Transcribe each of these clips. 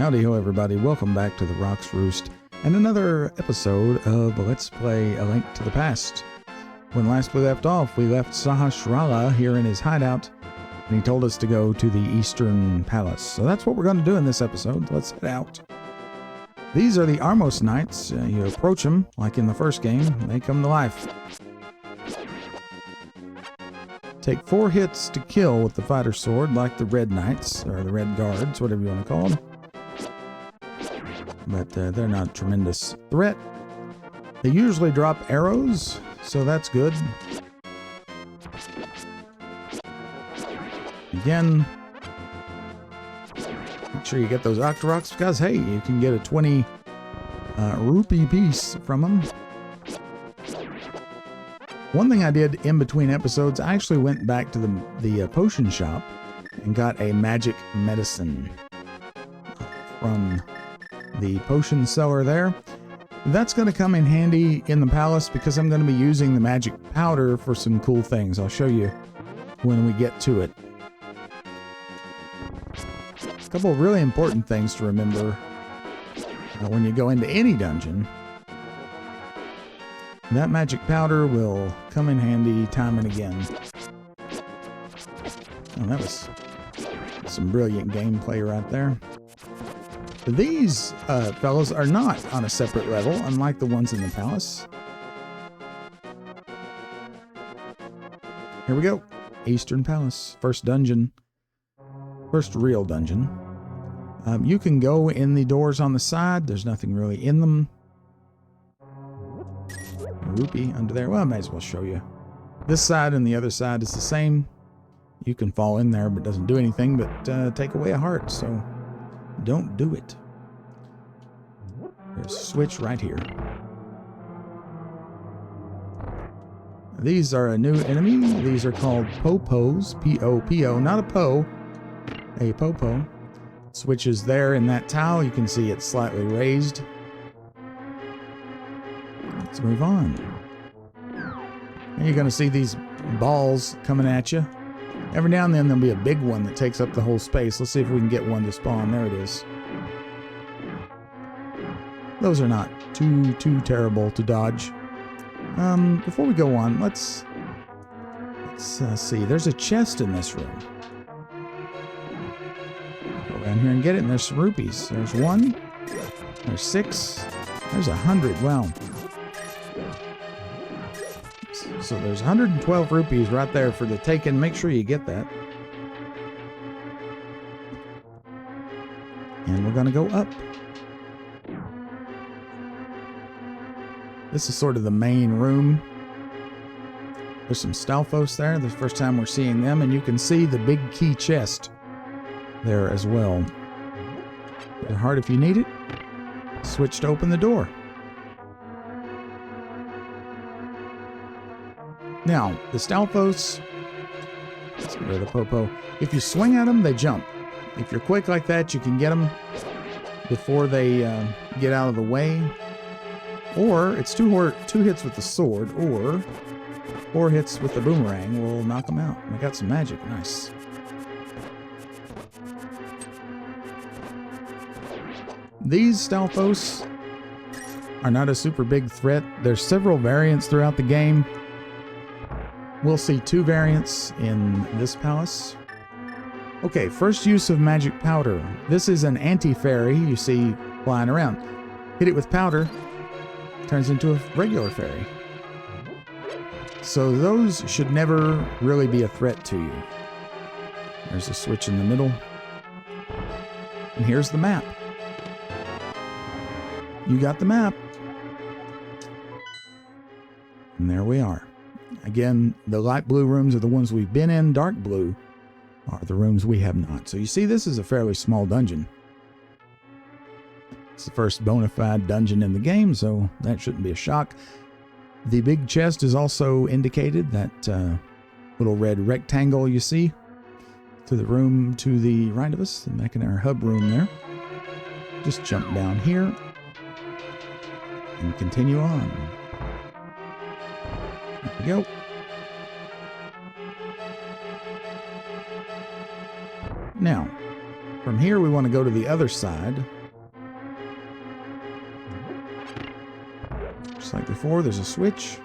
Howdy ho everybody, welcome back to the Rocks Roost and another episode of Let's Play A Link to the Past. When last we left off, we left Sahasrahla here in his hideout and he told us to go to the Eastern Palace. So that's what we're going to do in this episode. Let's head out. These are the Armos Knights. You approach them like in the first game, they come to life. Take 4 hits to kill with the fighter sword like the Red Knights, or the Red Guards, whatever you want to call them. But they're not a tremendous threat. They usually drop arrows, so that's good. Again, make sure you get those Octoroks because, hey, you can get a 20 rupee piece from them. One thing I did in between episodes, I actually went back to the potion shop and got a magic medicine from the potion seller there. That's going to come in handy in the palace because I'm going to be using the magic powder for some cool things. I'll show you when we get to it. A couple of really important things to remember when you go into any dungeon. That magic powder will come in handy time and again. Oh, that was some brilliant gameplay right there. These fellows are not on a separate level, unlike the ones in the palace. Here we go. Eastern Palace. First dungeon. First real dungeon. You can go in the doors on the side. There's nothing really in them. Rupee under there. Well, I might as well show you. This side and the other side is the same. You can fall in there, but it doesn't do anything but take away a heart, so don't do it. There's a switch right here. These are a new enemy. These are called Popos. P-O-P-O. Not a po. A Popo. Switch is there in that tile. You can see it's slightly raised. Let's move on. And you're going to see these balls coming at you. Every now and then there'll be a big one that takes up the whole space. Let's see if we can get one to spawn. There it is. Those are not too terrible to dodge. Before we go on, let's see. There's a chest in this room. Go down here and get it, and there's some rupees. There's 1. There's 6. There's 100. Wow. So there's 112 rupees right there for the taking. Make sure you get that. And we're going to go up. This is sort of the main room. There's some Stalfos there. The first time we're seeing them. And you can see the big key chest there as well. Put a heart if you need it. Switch to open the door. Now, the Stalfos, let's get rid of the Popo. If you swing at them, they jump. If you're quick like that, you can get them before they get out of the way. Or it's 2 hits with the sword, or 4 hits with the boomerang will knock them out. We got some magic. Nice. These Stalfos are not a super big threat. There's several variants throughout the game. We'll see 2 variants in this palace. Okay, first use of magic powder. This is an anti-fairy you see flying around. Hit it with powder, turns into a regular fairy. So those should never really be a threat to you. There's a switch in the middle. And here's the map. You got the map. And there we are. Again, the light blue rooms are the ones we've been in. Dark blue are the rooms we have not. So you see, this is a fairly small dungeon. It's the first bona fide dungeon in the game, so that shouldn't be a shock. The big chest is also indicated, that little red rectangle you see to the room to the right of us, back in our hub room there. Just jump down here and continue on. There we go. Now, From here, we want to go to the other side. Just like before, there's a switch.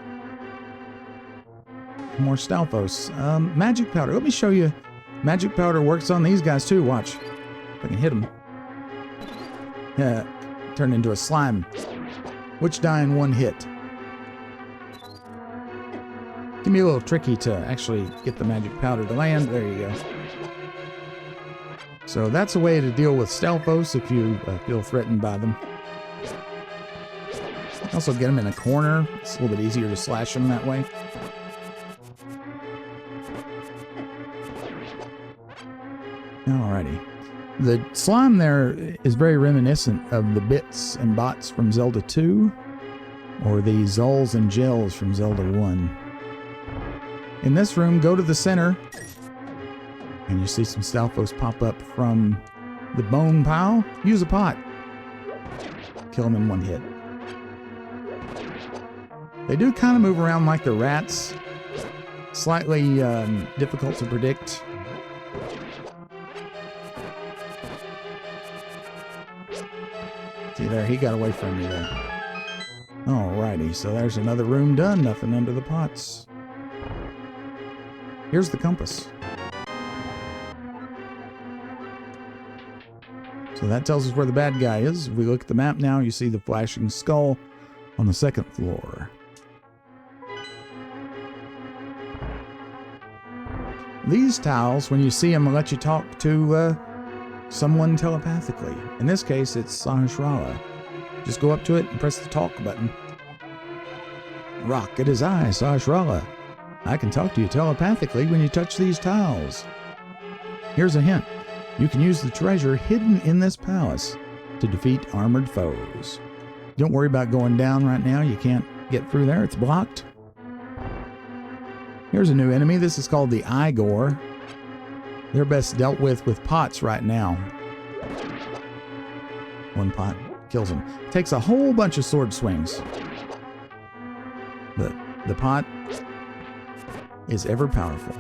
More Stalfos. Magic powder. Let me show you. Magic powder works on these guys too. Watch. If I can hit them. Yeah. Turn into a slime. Which die in one hit. Can be a little tricky to actually get the magic powder to land. There you go. So that's a way to deal with Stalfos if you feel threatened by them. Also get them in a corner. It's a little bit easier to slash them that way. Alrighty. The slime there is very reminiscent of the bits and bots from Zelda 2 or the Zulls and Gels from Zelda 1. In this room, go to the center and you see some Stalfos pop up from the bone pile. Use a pot. Kill them in one hit. They do kind of move around like the rats. Slightly difficult to predict. See there, he got away from me there. Alrighty, so there's another room done. Nothing under the pots. Here's the compass. So that tells us where the bad guy is. If we look at the map now, you see the flashing skull on the second floor. These tiles, when you see them, will let you talk to someone telepathically. In this case, it's Sahasrahla. Just go up to it and press the talk button. Rock, it is I, Sahasrahla. I can talk to you telepathically when you touch these tiles. Here's a hint. You can use the treasure hidden in this palace to defeat armored foes. Don't worry about going down right now. You can't get through there. It's blocked. Here's a new enemy. This is called the Eyegore. They're best dealt with pots right now. One pot kills them. Takes a whole bunch of sword swings. But the pot is ever powerful.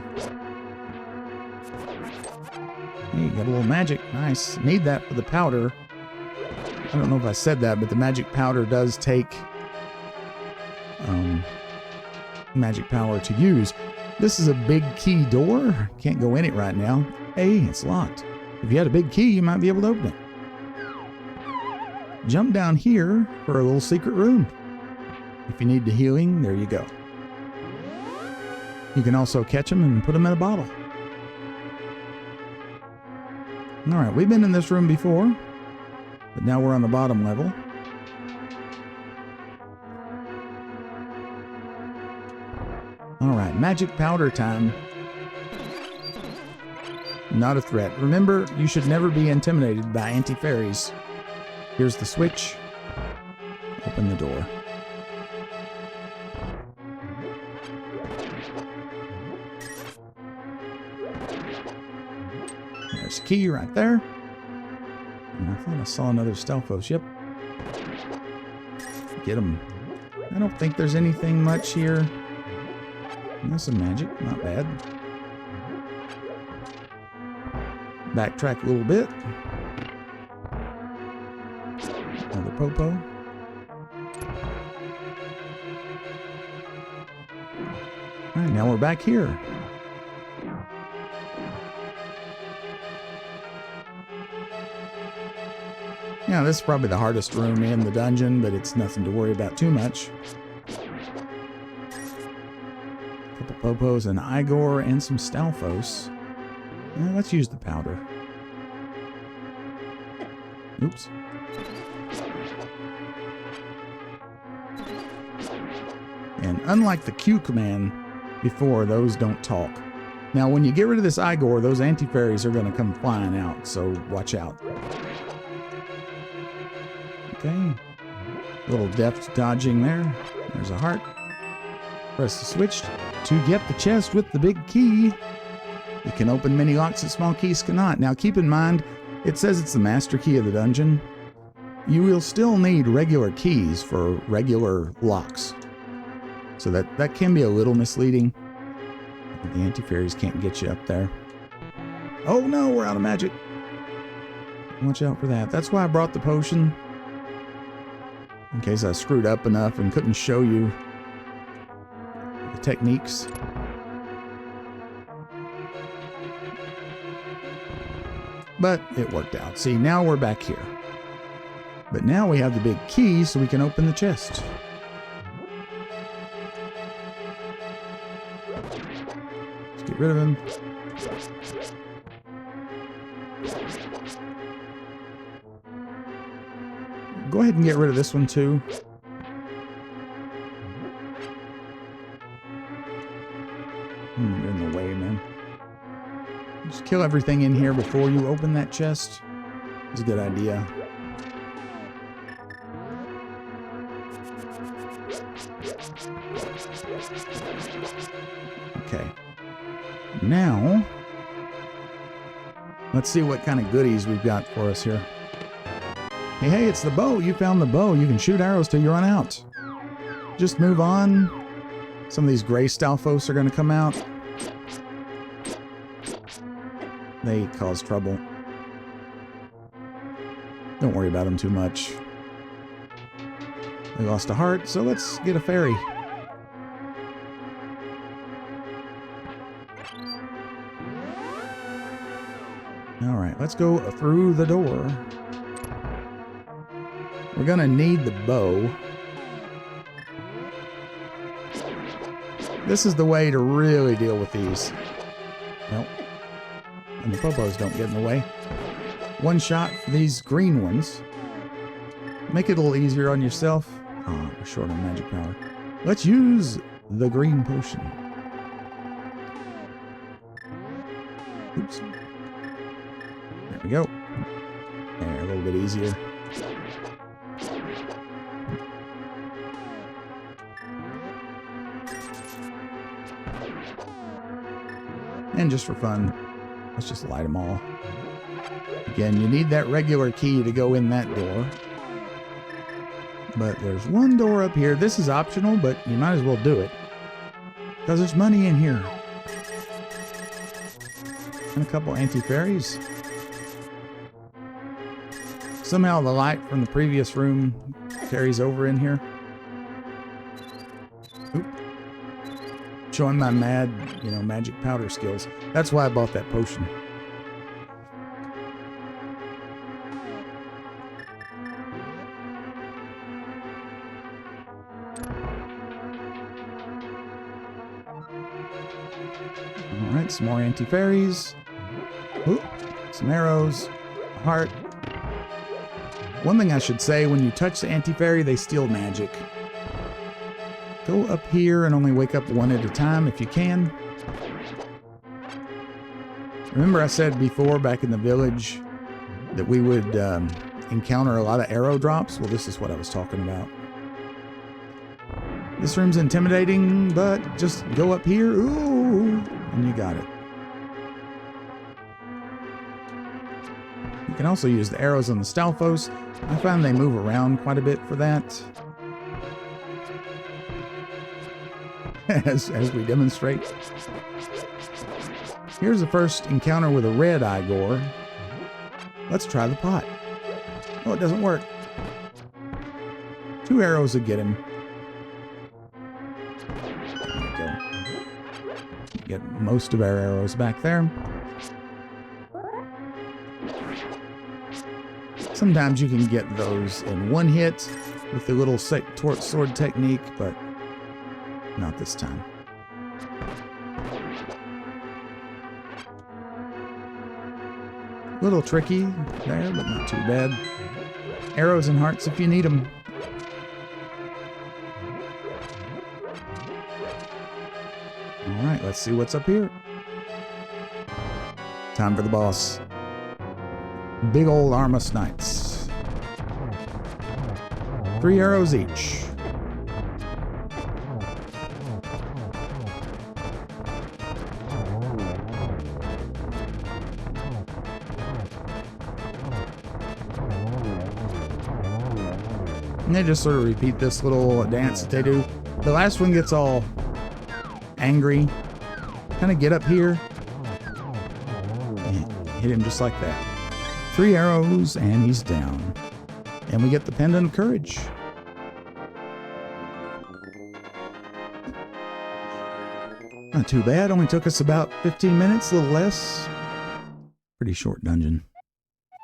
Hey, you got a little magic. Nice. Need that for the powder. I don't know if I said that, but the magic powder does take magic power to use. This is a big key door. Can't go in it right now. Hey, it's locked. If you had a big key, you might be able to open it. Jump down here for a little secret room. If you need the healing, there you go. You can also catch them and put them in a bottle. Alright, we've been in this room before, but now we're on the bottom level. Alright, magic powder time. Not a threat. Remember, you should never be intimidated by Anti-Faeries. Here's the switch. Open the door. There's a key right there. And I thought I saw another Stalfos. Yep. Get him. I don't think there's anything much here. That's some magic. Not bad. Backtrack a little bit. Another Popo. Alright, now we're back here. Yeah, this is probably the hardest room in the dungeon, but it's nothing to worry about too much. A couple Popos, an Eyegore, and some Stalfos. Let's use the powder. Oops. And unlike the Q command before, those don't talk. Now, when you get rid of this Eyegore, those Anti-Faeries are going to come flying out, so watch out. Okay. A little deft dodging there. There's a heart. Press the switch to get the chest with the big key. It can open many locks that small keys cannot. Now keep in mind, it says it's the master key of the dungeon. You will still need regular keys for regular locks. So that can be a little misleading. The Anti-Faeries can't get you up there. Oh no, we're out of magic. Watch out for that. That's why I brought the potion. In case I screwed up enough and couldn't show you the techniques. But it worked out. See, now we're back here. But now we have the big key so we can open the chest. Let's get rid of him. Go ahead and get rid of this one too. You're in the way, man. Just kill everything in here before you open that chest. It's a good idea. Okay. Now, let's see what kind of goodies we've got for us here. Hey, it's the bow. You found the bow. You can shoot arrows till you run out. Just move on. Some of these gray Stalfos are going to come out. They cause trouble. Don't worry about them too much. They lost a heart, so let's get a fairy. Alright, let's go through the door. We're gonna need the bow. This is the way to really deal with these. Well, and the popos don't get in the way. One shot for these green ones. Make it a little easier on yourself. Oh, we're short on magic power. Let's use the green potion. Oops. There we go. There, a little bit easier. And just for fun, let's just light them all. Again, you need that regular key to go in that door. But there's one door up here. This is optional, but you might as well do it. Because there's money in here. And a couple Anti-Faeries. Somehow the light from the previous room carries over in here. Oop. Showing my mad, magic powder skills. That's why I bought that potion. Alright, some more Anti-Faeries. Ooh, some arrows. A heart. One thing I should say, when you touch the Anti-Faerie, they steal magic. Go up here and only wake up one at a time if you can. Remember I said before back in the village that we would encounter a lot of arrow drops? Well, this is what I was talking about. This room's intimidating, but just go up here. Ooh, and you got it. You can also use the arrows on the Stalfos. I find they move around quite a bit for that. as we demonstrate. Here's the first encounter with a red Eyegore. Let's try the pot. Oh, it doesn't work. 2 arrows will get him. There we go. Get most of our arrows back there. Sometimes you can get those in one hit with the little sword technique, but not this time. A little tricky there, but not too bad. Arrows and hearts if you need them. Alright, let's see what's up here. Time for the boss. Big old Armos Knights. 3 arrows each. And they just sort of repeat this little dance that they do. The last one gets all angry. Kind of get up here. And hit him just like that. 3 arrows, and he's down. And we get the Pendant of Courage. Not too bad. Only took us about 15 minutes, a little less. Pretty short dungeon.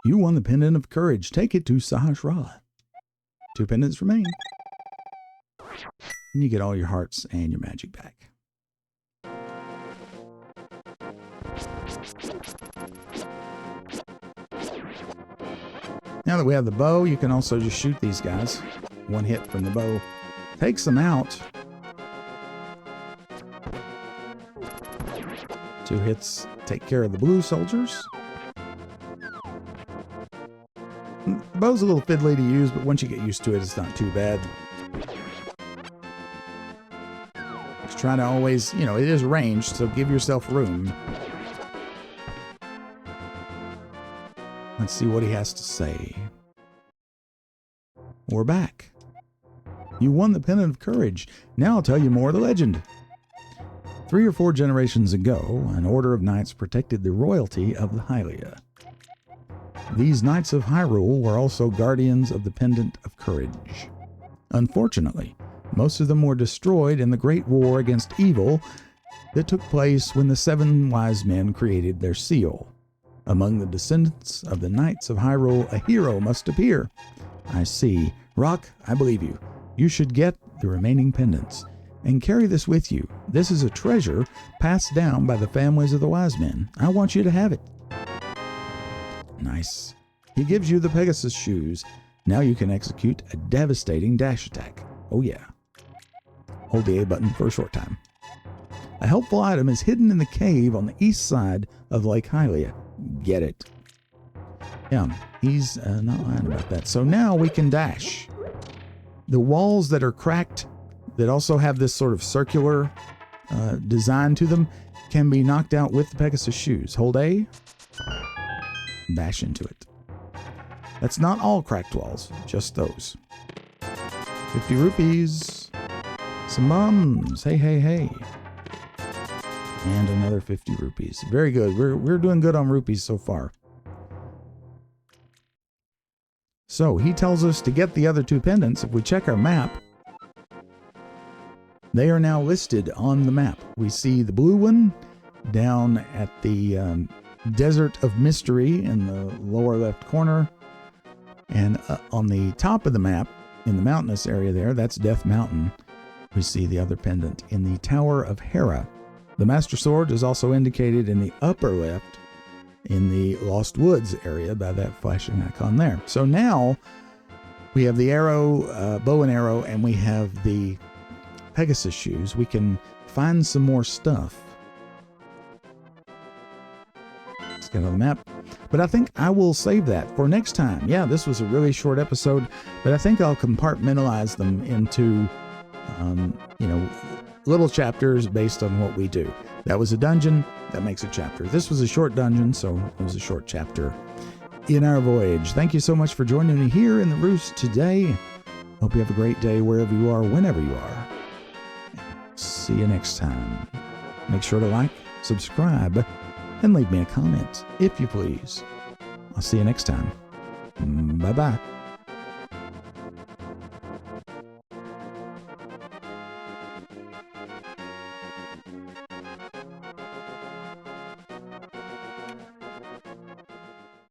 You won the Pendant of Courage. Take it to Sahasrahla. 2 pendants remain. And you get all your hearts and your magic back. Now that we have the bow, you can also just shoot these guys. 1 hit from the bow takes them out. 2 hits take care of the blue soldiers. The bow's a little fiddly to use, but once you get used to it, it's not too bad. Just try to always, it is ranged, so give yourself room. Let's see what he has to say. We're back. You won the Pendant of Courage. Now I'll tell you more of the legend. 3 or 4 generations ago, an order of knights protected the royalty of the Hylia. These knights of Hyrule were also guardians of the Pendant of Courage. Unfortunately, most of them were destroyed in the Great War against evil that took place when the 7 wise men created their seal. Among the descendants of the Knights of Hyrule, a hero must appear. I see. Rock, I believe you. You should get the remaining pendants and carry this with you. This is a treasure passed down by the families of the wise men. I want you to have it. Nice. He gives you the Pegasus shoes. Now you can execute a devastating dash attack. Oh yeah. Hold the A button for a short time. A helpful item is hidden in the cave on the east side of Lake Hylia. Get it. Yeah, he's not lying about that. So now we can dash. The walls that are cracked, that also have this sort of circular design to them, can be knocked out with the Pegasus shoes. Hold A, bash into it. That's not all cracked walls, just those. 50 rupees. Some bums. Hey, hey, hey. And another 50 rupees. Very good. We're doing good on rupees so far. So he tells us to get the other 2 pendants. If we check our map, they are now listed on the map. We see the blue one down at the Desert of Mystery in the lower left corner. And on the top of the map, in the mountainous area there, that's Death Mountain. We see the other pendant in the Tower of Hera. The Master Sword is also indicated in the upper left in the Lost Woods area by that flashing icon there. So now we have the arrow, bow and arrow, and we have the Pegasus shoes. We can find some more stuff. Let's get on the map. But I think I will save that for next time. Yeah, this was a really short episode, but I think I'll compartmentalize them into, little chapters based on what we do. That was a dungeon, that makes a chapter. This was a short dungeon, so it was a short chapter in our voyage. Thank you so much for joining me here in the Roost today. Hope you have a great day wherever you are, whenever you are. See you next time. Make sure to like, subscribe, and leave me a comment, if you please. I'll see you next time. Bye-bye.